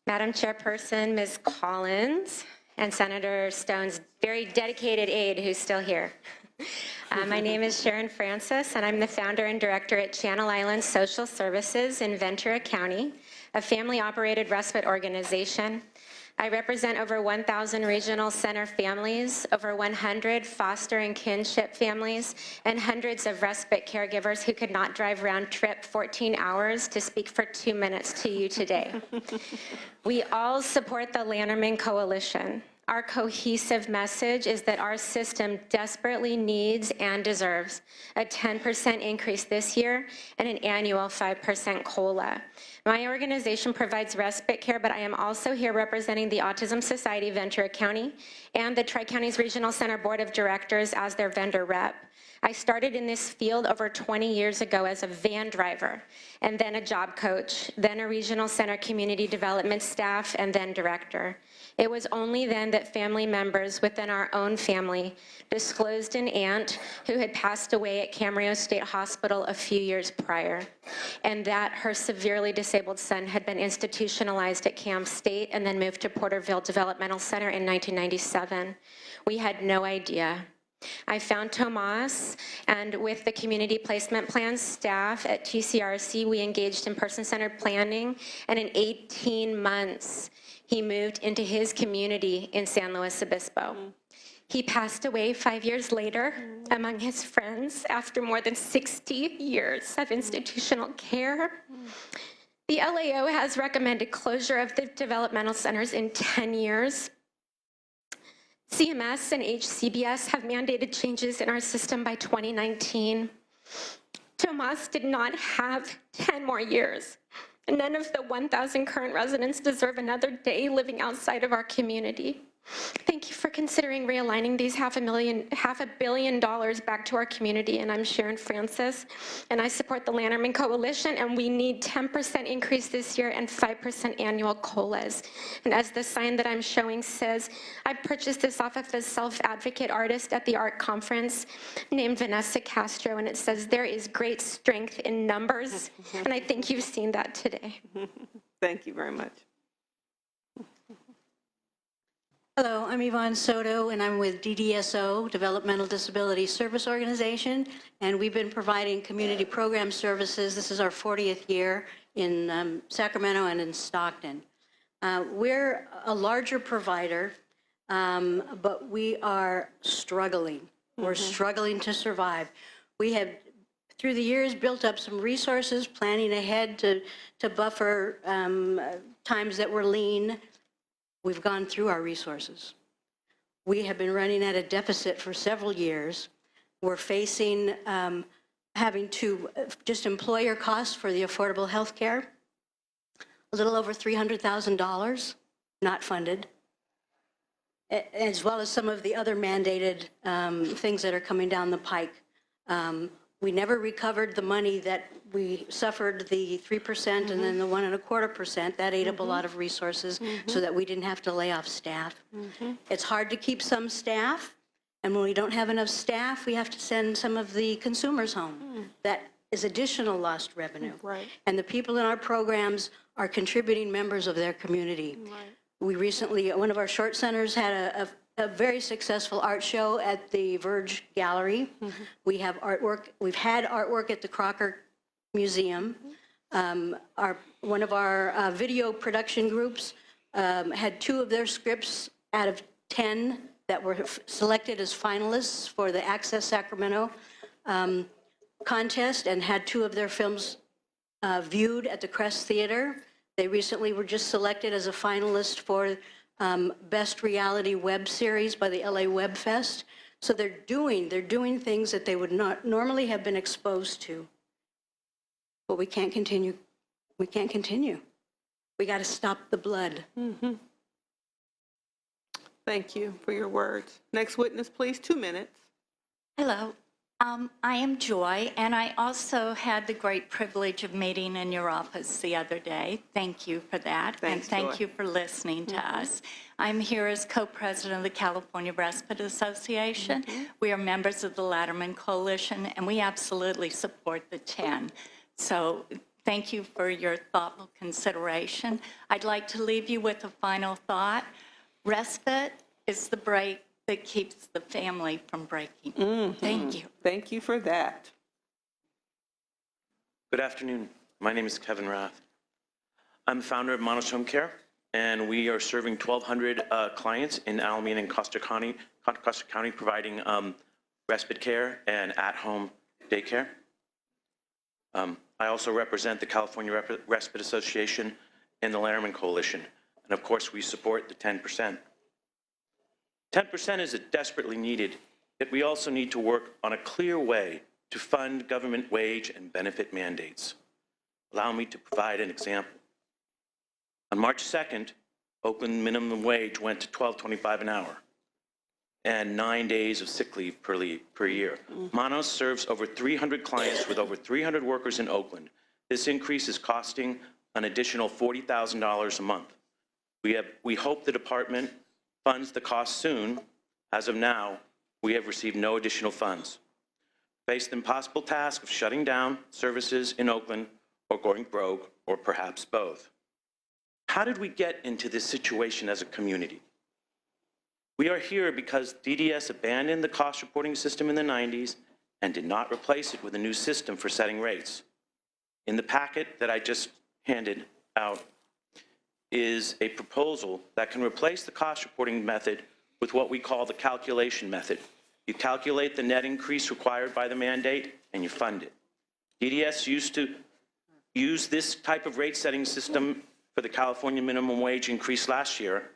Madam Chairperson, Ms. Collins, and Senator Stone's very dedicated aide who's still here. My name is Sharon Francis, and I'm the founder and director at Channel Islands Social Services in Ventura County, a family-operated respite organization. I represent over 1,000 regional center families, over 100 foster and kinship families, and hundreds of respite caregivers who could not drive round-trip 14 hours to speak for 2 minutes to you today. We all support the Lanterman Coalition. Our cohesive message is that our system desperately needs and deserves a 10% increase this year and an annual 5% COLA. My organization provides respite care, but I am also here representing the Autism Society of Ventura County and the Tri-Counties Regional Center Board of Directors as their vendor rep. I started in this field over 20 years ago as a van driver, and then a job coach, then a regional center community development staff, and then director. It was only then that family members within our own family disclosed an aunt who had passed away at Camarillo State Hospital a few years prior, and that her severely disabled son had been institutionalized at Cam State and then moved to Porterville Developmental Center in 1997. We had no idea. I found Tomas, and with the community placement plan staff at TCRC, we engaged in person-centered planning, and in 18 months, he moved into his community in San Luis Obispo. He passed away 5 years later among his friends after more than 60 years of institutional care. The LAO has recommended closure of the developmental centers in 10 years. CMS and HCBS have mandated changes in our system by 2019. Tomas did not have 10 more years. And none of the 1,000 current residents deserve another day living outside of our community. Thank you for considering realigning these $500 million back to our community. And I'm Sharon Francis, and I support the Lanterman Coalition, and we need 10% increase this year and 5% annual COLAs. And as the sign that I'm showing says, I purchased this off of a self-advocate artist at the art conference named Vanessa Castro, and it says, there is great strength in numbers. And I think you've seen that today. Thank you very much. Hello, I'm Yvonne Soto, and I'm with DDSO, Developmental Disability Service Organization, and we've been providing community program services. This is our 40th year in Sacramento and in Stockton. We're a larger provider, but we are struggling. We're struggling to survive. We have, through the years, built up some resources, planning ahead to buffer times that we're lean. We've gone through our resources. We have been running at a deficit for several years. We're facing having to just employer costs for the affordable health care, a little over $300,000, not funded, as well as some of the other mandated things that are coming down the pike. We never recovered the money that we suffered, the 3% and then the 1.25%. That ate up a lot of resources so that we didn't have to lay off staff. It's hard to keep some staff, and when we don't have enough staff, we have to send some of the consumers home. That is additional lost revenue. Right. And the people in our programs are contributing members of their community. We recently, one of our short centers had a very successful art show at the Verge Gallery. We have artwork, we've had artwork at the Crocker Museum. One of our video production groups had 2 of their scripts out of 10 that were selected as finalists for the Access Sacramento contest, and had 2 of their films viewed at the Crest Theater. They recently were just selected as a finalist for Best Reality Web Series by the LA Web Fest. So they're doing things that they would not normally have been exposed to. But we can't continue. We can't continue. We got to stop the blood. Thank you for your words. Next witness, please, 2 minutes. Hello, I am Joy, and I also had the great privilege of meeting in your office the other day. Thank you for that. Thanks, and thank Joy. you for listening to us. I'm here as co-president of the California Respite Association. We are members of the Lanterman Coalition, and we absolutely support the 10. So thank you for your thoughtful consideration. I'd like to leave you with a final thought. Respite is the break that keeps the family from breaking. Thank you. Thank you for that. Good afternoon. My name is Kevin Rath. I'm the founder of Monos Home Care, and we are serving 1,200 clients in Alameda and Costa County, providing respite care and at-home daycare. I also represent the California Respite Association and the Lanterman Coalition, and of course we support the 10%. 10% is desperately needed, yet we also need to work on a clear way to fund government wage and benefit mandates. Allow me to provide an example. On March 2nd, Oakland minimum wage went to $12.25 an hour and 9 days of sick leave per year. Monos serves over 300 clients with over 300 workers in Oakland. This increase is costing an additional $40,000 a month. We hope the department funds the cost soon. As of now, we have received no additional funds. Faced the impossible task of shutting down services in Oakland or going broke, or perhaps both. How did we get into this situation as a community? We are here because DDS abandoned the cost reporting system in the 90s and did not replace it with a new system for setting rates. In the packet that I just handed out is a proposal that can replace the cost reporting method with what we call the calculation method. You calculate the net increase required by the mandate and you fund it. DDS used to use this type of rate setting system for the California minimum wage increase last year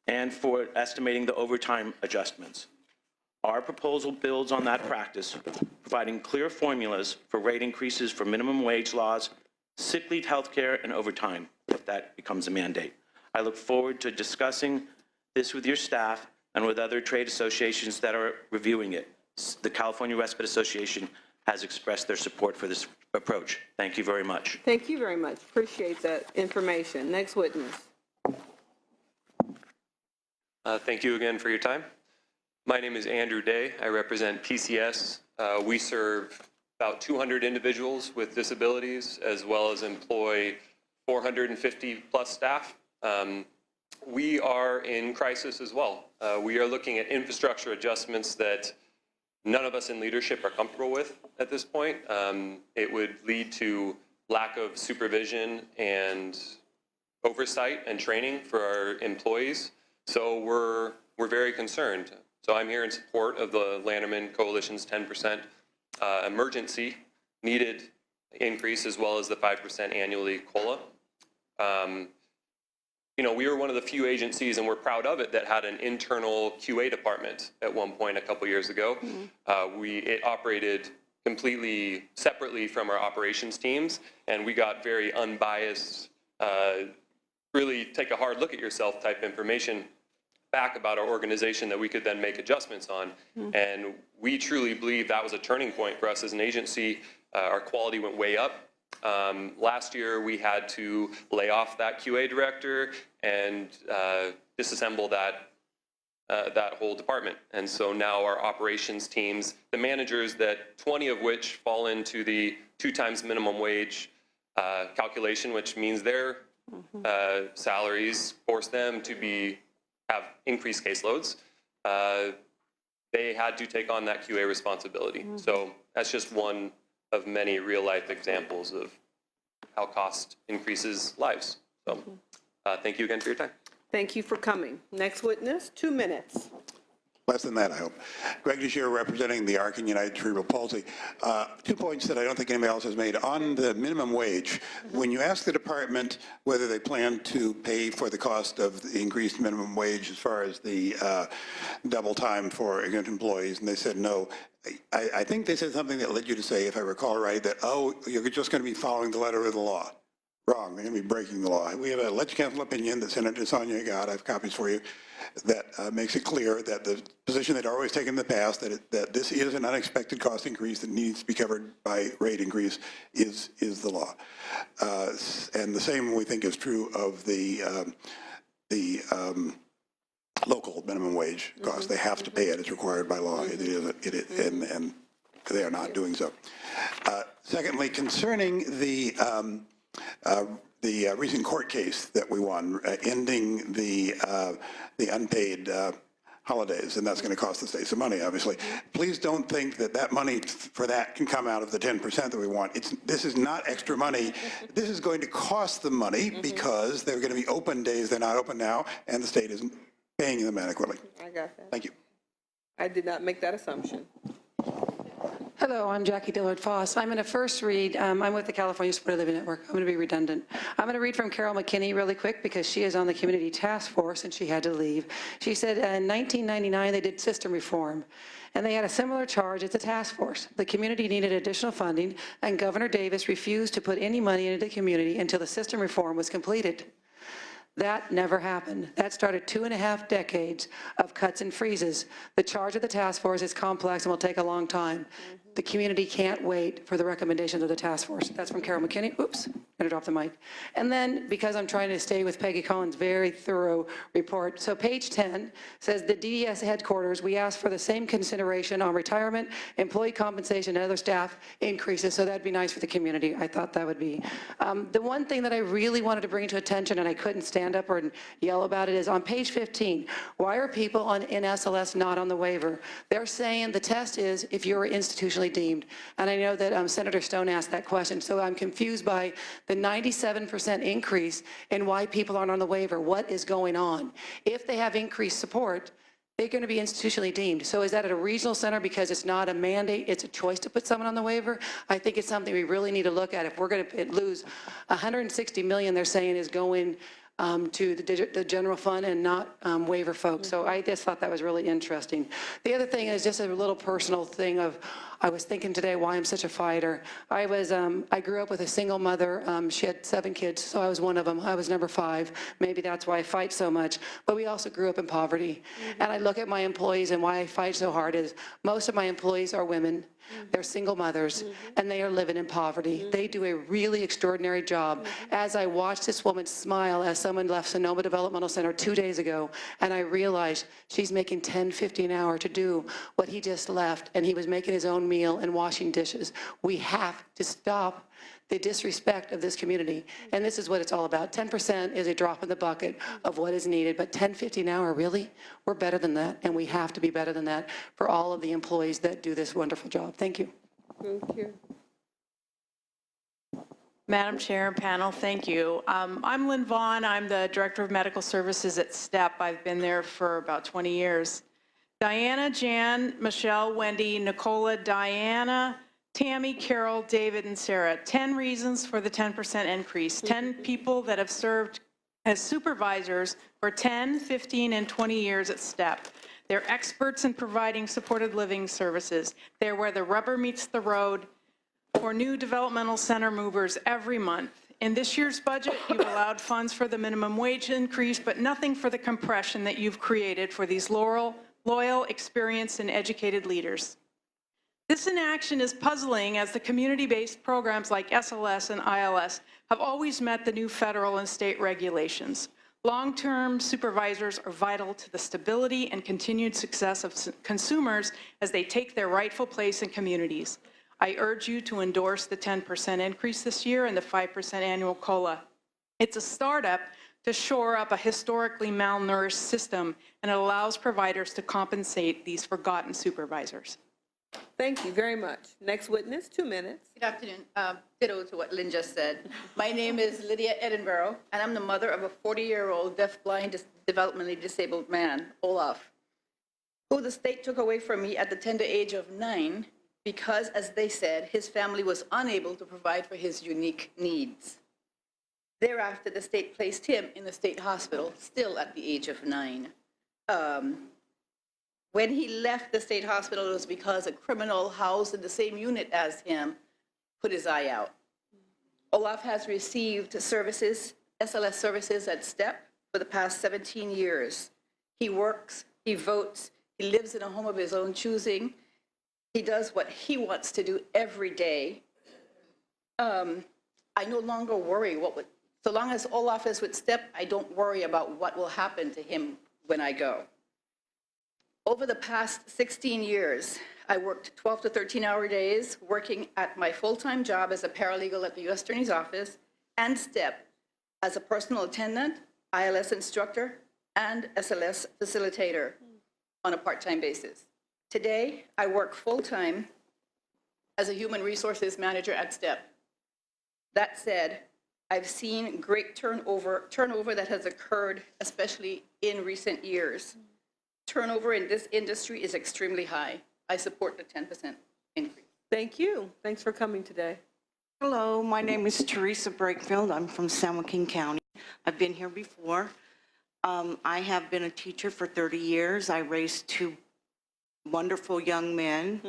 and for estimating the overtime adjustments. Our proposal builds on that practice, providing clear formulas for rate increases for minimum wage laws, sick leave, healthcare, and overtime, if that becomes a mandate. I look forward to discussing this with your staff and with other trade associations that are reviewing it. The California Respite Association has expressed their support for this approach. Thank you very much. Thank you very much. Appreciate that information. Next witness. Thank you again for your time. My name is Andrew Day. I represent PCS. We serve about 200 individuals with disabilities, as well as employ 450 plus staff. We are in crisis as well. We are looking at infrastructure adjustments that none of us in leadership are comfortable with at this point. It would lead to lack of supervision and oversight and training for our employees. So we're very concerned. So I'm here in support of the Lanterman Coalition's 10% emergency needed increase, as well as the 5% annually COLA. You know, we were one of the few agencies, and we're proud of it, that had an internal QA department at one point a couple years ago. It operated completely separately from our operations teams, and we got very unbiased, really take a hard look at yourself type information back about our organization that we could then make adjustments on. And we truly believe that was a turning point for us as an agency. Our quality went way up. Last year, we had to lay off that QA director and disassemble that whole department. And so now our operations teams, the managers, that 20 of which fall into the 2 times minimum wage calculation, which means their salaries force them to have increased caseloads. They had to take on that QA responsibility. So that's just one of many real-life examples of how cost increases lives. So thank you again for your time. Thank you for coming. Next witness, 2 minutes. Less than that, I hope. Greg DeShier, representing the ARC and United Cerebral Palsy. 2 points that I don't think anybody else has made. On the minimum wage, when you ask the department whether they plan to pay for the cost of the increased minimum wage as far as the double time for ignorant employees, and they said no, I think they said something that led you to say, if I recall right, that, oh, you're just going to be following the letter of the law. Wrong. They're going to be breaking the law. We have a legislative council opinion that Senator Sonia got, I have copies for you, that makes it clear that the position they'd always taken in the past, that this is an unexpected cost increase that needs to be covered by rate increase, is the law. And the same we think is true of the local minimum wage cost. They have to pay it. It's required by law. And they are not doing so. Secondly, concerning the the recent court case that we won, ending the unpaid holidays, and that's going to cost the state some money, obviously. Please don't think that that money for that can come out of the 10% that we want. This is not extra money. This is going to cost them money because they're going to be open days they're not open now, and the state isn't paying them adequately. I got that. Thank you. I did not make that assumption. Hello, I'm Jackie Dillard-Foss. I'm going to first read, I'm with the California Supported Living Network. I'm going to be redundant. I'm going to read from Carol McKinney really quick because she is on the community task force and she had to leave. She said in 1999 they did system reform and they had a similar charge as the task force. The community needed additional funding and Governor Davis refused to put any money into the community until the system reform was completed. That never happened. That started 2.5 decades of cuts and freezes. The charge of the task force is complex and will take a long time. The community can't wait for the recommendations of the task force. That's from Carol McKinney. Oops, I'm gonna drop the mic. And then, because I'm trying to stay with Peggy Collins' very thorough report, so page 10 says the DDS headquarters, we asked for the same consideration on retirement, employee compensation, and other staff increases, so that'd be nice for the community. I thought that would be. The one thing that I really wanted to bring to attention, and I couldn't stand up or yell about it, is on page 15, why are people in SLS not on the waiver? They're saying the test is if you're institutionally deemed. And I know that Senator Stone asked that question, so I'm confused by the 97% increase in why people aren't on the waiver. What is going on? If they have increased support, they're going to be institutionally deemed. So is that at a regional center because it's not a mandate, it's a choice to put someone on the waiver? I think it's something we really need to look at. If we're going to lose $160 million, they're saying is going to the general fund and not waiver folks. So I just thought that was really interesting. The other thing is just a little personal thing of, I was thinking today why I'm such a fighter. I grew up with a single mother. She had 7 kids, so I was one of them. I was number 5. Maybe that's why I fight so much. But we also grew up in poverty. And I look at my employees and why I fight so hard is most of my employees are women. They're single mothers, and they are living in poverty. They do a really extraordinary job. As I watched this woman smile as someone left Sonoma Developmental Center 2 days ago, and I realized she's making $10.50 an hour to do what he just left, and he was making his own meal and washing dishes. We have to stop the disrespect of this community. And this is what it's all about. 10% is a drop in the bucket of what is needed, but $10.50 an hour, really? We're better than that, and we have to be better than that for all of the employees that do this wonderful job. Thank you. Thank you. Madam Chair and panel, thank you. I'm Lynn Vaughn. I'm the Director of Medical Services at STEP. I've been there for about 20 years. Diana, Jan, Michelle, Wendy, Nicola, Diana, Tammy, Carol, David, and Sarah. 10 reasons for the 10% increase. 10 people that have served as supervisors for 10, 15, and 20 years at STEP. They're experts in providing supported living services. They're where the rubber meets the road for new developmental center movers every month. In this year's budget, you've allowed funds for the minimum wage increase, but nothing for the compression that you've created for these loyal, experienced, and educated leaders. This inaction is puzzling as the community-based programs like SLS and ILS have always met the new federal and state regulations. Long-term supervisors are vital to the stability and continued success of consumers as they take their rightful place in communities. I urge you to endorse the 10% increase this year and the 5% annual COLA. It's a startup to shore up a historically malnourished system, and it allows providers to compensate these forgotten supervisors. Thank you very much. Next witness, 2 minutes. Good afternoon. Ditto to what Lynn just said. My name is Lydia Edinburgh, and I'm the mother of a 40-year-old deaf-blind, developmentally disabled man, Olaf, who the state took away from me at the tender age of 9 because, as they said, his family was unable to provide for his unique needs. Thereafter, the state placed him in the state hospital, still at the age of 9. When he left the state hospital, it was because a criminal housed in the same unit as him put his eye out. Olaf has received services, SLS services at STEP for the past 17 years. He works, he votes, he lives in a home of his own choosing. He does what he wants to do every day. I no longer worry so long as Olaf is with STEP, I don't worry about what will happen to him when I go. Over the past 16 years, I worked 12 to 13-hour days working at my full-time job as a paralegal at the U.S. Attorney's Office and STEP as a personal attendant, ILS instructor, and SLS facilitator on a part-time basis. Today, I work full-time as a human resources manager at STEP. That said, I've seen great turnover that has occurred, especially in recent years. Turnover in this industry is extremely high. I support the 10% increase. Thank you. Thanks for coming today. Hello, my name is Teresa Brakefield. I'm from San Joaquin County. I've been here before. I have been a teacher for 30 years. I raised 2 wonderful young men,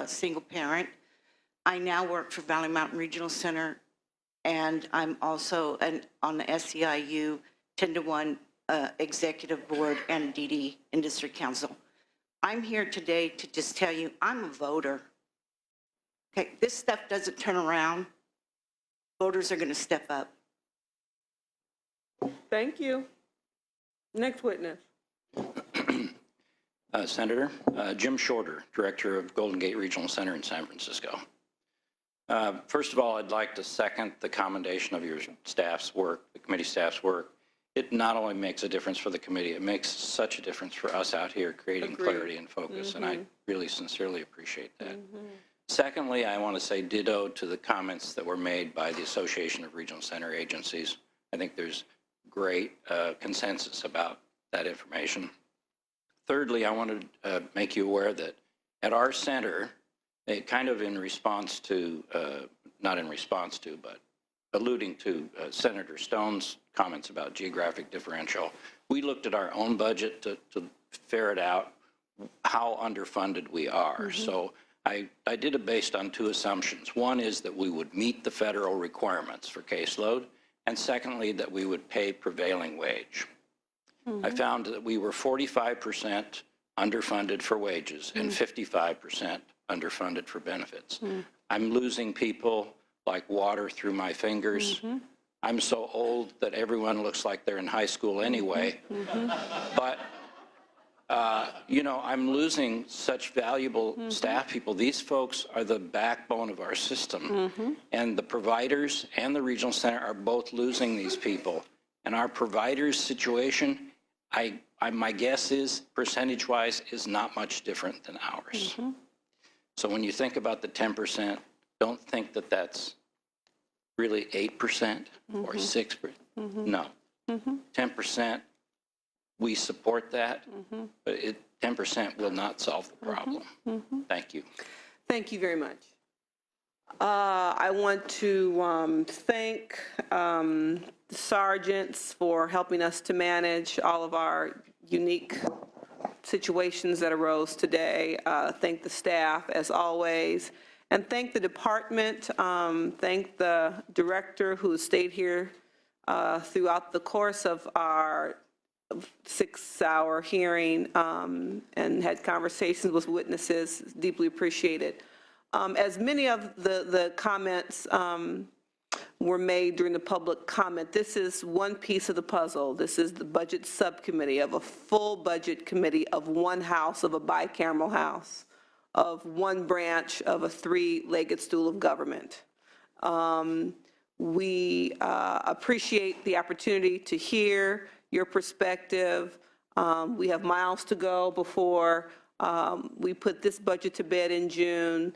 single parent. I now work for Valley Mountain Regional Center, and I'm also on the SEIU 10-to-1 Executive Board and DD Industry Council. I'm here today to just tell you I'm a voter. Okay, this stuff doesn't turn around. Voters are going to step up. Thank you. Next witness. Senator, Jim Shorter, Director of Golden Gate Regional Center in San Francisco. First of all, I'd like to second the commendation of your staff's work, the committee staff's work. It not only makes a difference for the committee, it makes such a difference for us out here creating clarity and focus, and I really sincerely appreciate that. Secondly, I want to say ditto to the comments that were made by the Association of Regional Center Agencies. I think there's great consensus about that information. Thirdly, I want to make you aware that at our center, kind of in response to, not in response to, but alluding to Senator Stone's comments about geographic differential, we looked at our own budget to ferret out how underfunded we are. So I did it based on 2 assumptions. One is that we would meet the federal requirements for caseload, and secondly, that we would pay prevailing wage. I found that we were 45% underfunded for wages and 55% underfunded for benefits. I'm losing people like water through my fingers. I'm so old that everyone looks like they're in high school anyway. But you know, I'm losing such valuable staff people. These folks are the backbone of our system. And the providers and the regional center are both losing these people. And our providers' situation, my guess is, percentage-wise, is not much different than ours. So when you think about the 10%, don't think that that's really 8% or 6%. No. 10%, we support that, but 10% will not solve the problem. Thank you. Thank you very much. I want to thank the sergeants for helping us to manage all of our unique situations that arose today. Thank the staff, as always, and thank the department. Thank the director who stayed here throughout the course of our 6-hour hearing and had conversations with witnesses. Deeply appreciated. As many of the comments were made during the public comment, this is one piece of the puzzle. This is the budget subcommittee of a full budget committee of one house, of a bicameral house, of one branch of a 3-legged stool of government. We appreciate the opportunity to hear your perspective. We have miles to go before we put this budget to bed in June.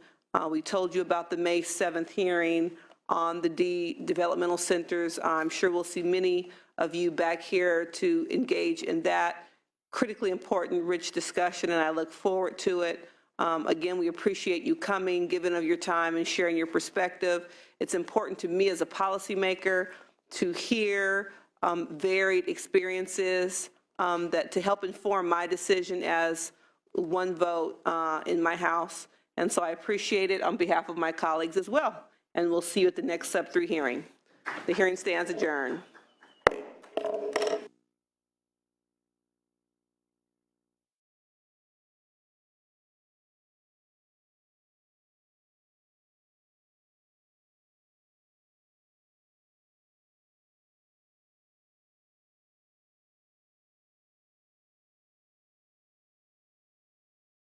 We told you about the May 7th hearing on the developmental centers. I'm sure we'll see many of you back here to engage in that critically important, rich discussion, and I look forward to it. Again, we appreciate you coming, giving of your time, and sharing your perspective. It's important to me as a policymaker to hear varied experiences that to help inform my decision as one vote in my House. And so I appreciate it on behalf of my colleagues as well. And we'll see you at the next Sub 3 hearing. The hearing stands adjourned.